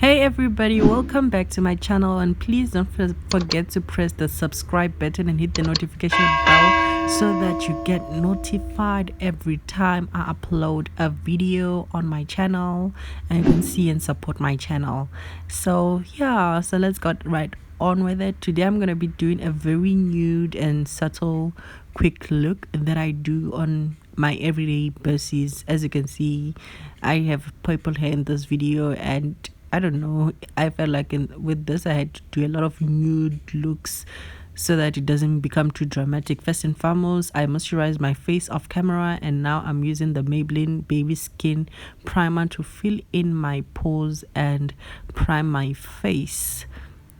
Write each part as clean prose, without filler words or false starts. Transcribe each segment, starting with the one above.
Hey everybody, welcome back to my channel, and please don't forget to press the subscribe button and hit the notification bell so that you get notified every time I upload a video on my channel and you can see and support my channel. So yeah, so let's get right on with it. Today I'm going to be doing a very nude and subtle quick look that I do on my everyday basis. As you can see, I have purple hair in this video, and I don't know, I felt like with this I had to do a lot of nude looks so that it doesn't become too dramatic. First and foremost, I moisturize my face off camera, and now I'm using the Maybelline Baby Skin Primer to fill in my pores and prime my face.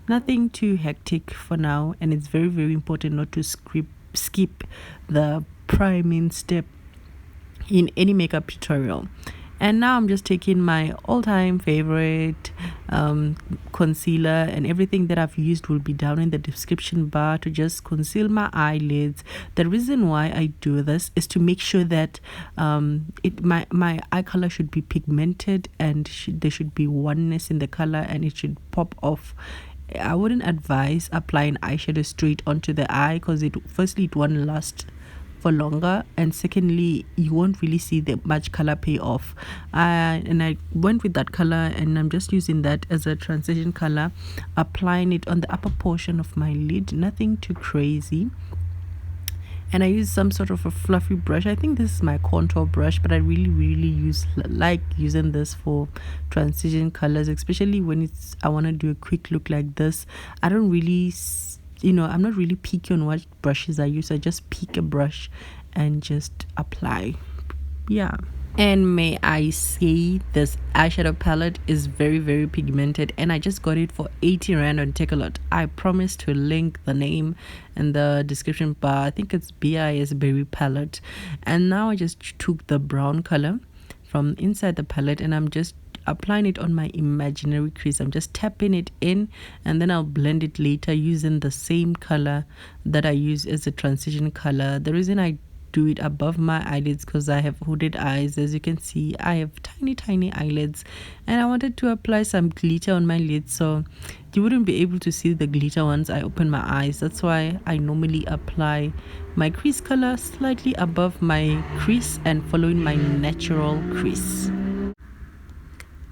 Nothing too hectic for now, and it's very, very important not to skip the priming step in any makeup tutorial. And now I'm just taking my all-time favorite concealer, and everything that I've used will be down in the description bar to just conceal my eyelids. The reason why I do this is to make sure that my eye color should be pigmented, and there should be oneness in the color, and it should pop off. I wouldn't advise applying eyeshadow straight onto the eye, because firstly it won't last for longer, and secondly you won't really see the much color payoff. And I went with that color, and I'm just using that as a transition color, applying it on the upper portion of my lid. Nothing too crazy. And I use some sort of a fluffy brush. I think this is my contour brush, but I really like using this for transition colors, especially when I want to do a quick look like this. I don't really, I'm not really picky on what brushes I use. I just pick a brush and just apply. Yeah. And may I say, this eyeshadow palette is very, very pigmented, and I just got it for 80 rand on Takealot. I promise to link the name in the description bar. I think it's BIS Berry palette. And now I just took the brown color from inside the palette, and I'm just applying it on my imaginary crease. I'm just tapping it in, and then I'll blend it later using the same color that I use as a transition color. The reason I do it above my eyelids because I have hooded eyes. As you can see, I have tiny eyelids, and I wanted to apply some glitter on my lids so you wouldn't be able to see the glitter once I open my eyes. That's why I normally apply my crease color slightly above my crease and following my natural crease.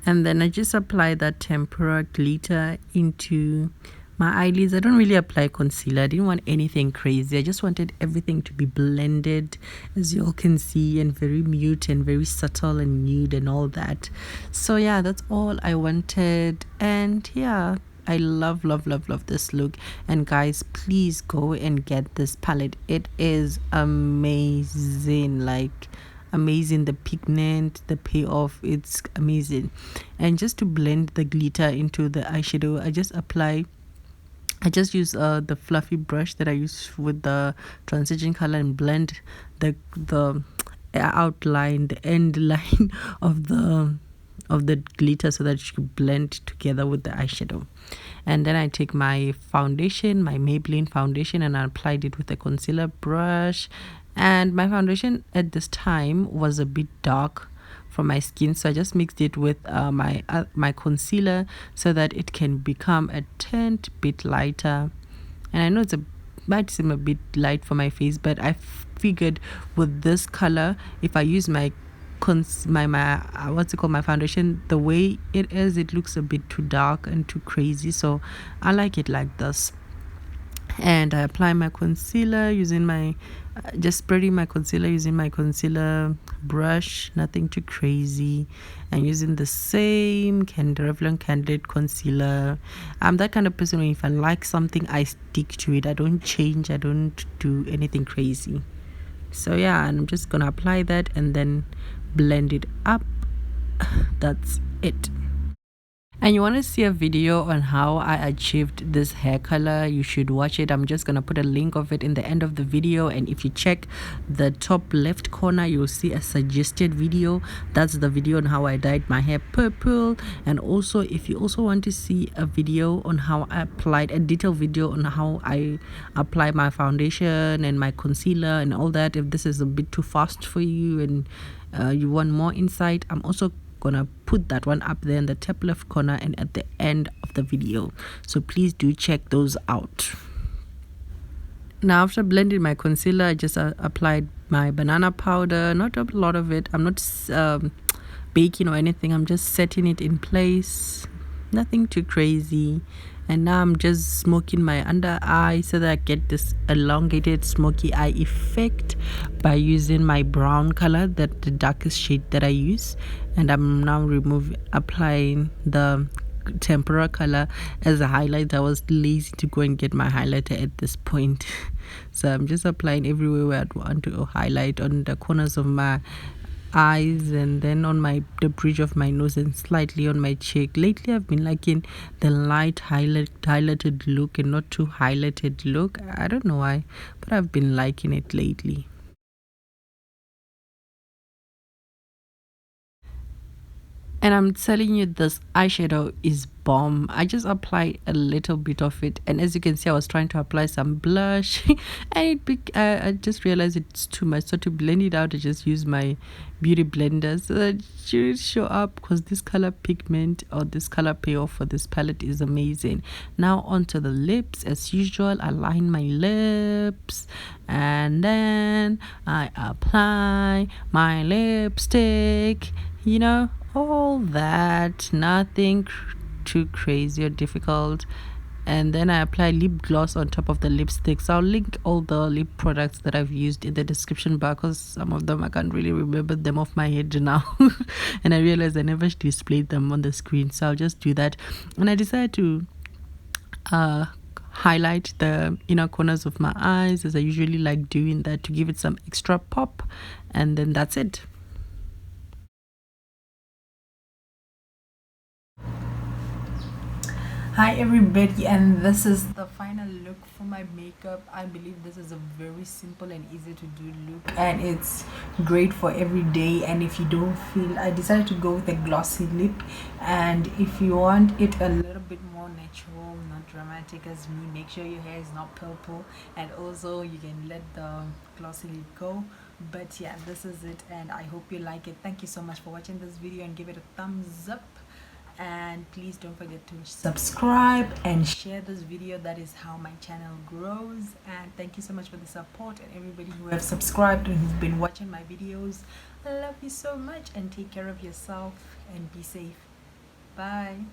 And then I just apply that tempera glitter into my eyelids. I don't really apply concealer. I didn't want anything crazy. I just wanted everything to be blended, as you all can see, and very mute and very subtle and nude and all that. So yeah, that's all I wanted. And yeah, I love this look. And guys, please go and get this palette. It is amazing. Like, amazing. The pigment, the payoff, it's amazing. And just to blend the glitter into the eyeshadow, I just use the fluffy brush that I use with the transition color and blend the outline, the end line of the glitter so that it should blend together with the eyeshadow. And then I take my foundation, my Maybelline foundation, and I applied it with a concealer brush. And my foundation at this time was a bit dark for my skin, so I just mixed it with my concealer so that it can become a tint bit lighter. And I know might seem a bit light for my face, but I figured with this color, if I use my foundation the way it is, it looks a bit too dark and too crazy, so I like it like this. And I apply my concealer using just spreading my concealer using my concealer brush. Nothing too crazy, and using the same Revlon Candid concealer. I'm that kind of person where if I like something, I stick to it. I don't change. I don't do anything crazy. So yeah, and I'm just gonna apply that and then blend it up. That's it. And you want to see a video on how I achieved this hair color, you should watch it. I'm just going to put a link of it in the end of the video, and if you check the top left corner, you'll see a suggested video. That's the video on how I dyed my hair purple. And also, if you also want to see a video on how I applied, a detailed video on how I apply my foundation and my concealer and all that, if this is a bit too fast for you and you want more insight, I'm also gonna put that one up there in the top left corner and at the end of the video, so please do check those out. Now after blending my concealer, I just applied my banana powder. Not a lot of it. I'm not baking or anything. I'm just setting it in place. Nothing too crazy. And now I'm just smoking my under eye so that I get this elongated smoky eye effect by using my brown color, that the darkest shade that I use. And I'm now applying the tempera color as a highlight. I was lazy to go and get my highlighter at this point. So I'm just applying everywhere where I want to highlight, on the corners of my eyes, and then on the bridge of my nose, and slightly on my cheek. Lately I've been liking the light highlighted look and not too highlighted look. I don't know why, but I've been liking it lately. And I'm telling you, this eyeshadow is bomb. I just applied a little bit of it, and as you can see, I was trying to apply some blush and I just realized it's too much. So to blend it out, I just use my beauty blender so that it should show up, because this color pigment or this color payoff for this palette is amazing. Now onto the lips. As usual, I line my lips and then I apply my lipstick, all that, nothing too crazy or difficult. And then I apply lip gloss on top of the lipstick. So I'll link all the lip products that I've used in the description bar, because some of them I can't really remember them off my head now. And I realized I never displayed them on the screen, so I'll just do that. And I decided to highlight the inner corners of my eyes, as I usually like doing that, to give it some extra pop. And then that's it. Hi everybody, and this is the final look for my makeup. I believe this is a very simple and easy to do look, and it's great for every day. And if you don't feel, I decided to go with a glossy lip, and if you want it a little bit more natural, not dramatic as me, make sure your hair is not purple, and also you can let the glossy lip go. But yeah, this is it, and I hope you like it. Thank you so much for watching this video, and give it a thumbs up. And please don't forget to subscribe and share this video. That is how my channel grows. And thank you so much for the support, and everybody who have subscribed and who's been watching my videos. I love you so much, and take care of yourself and be safe. Bye.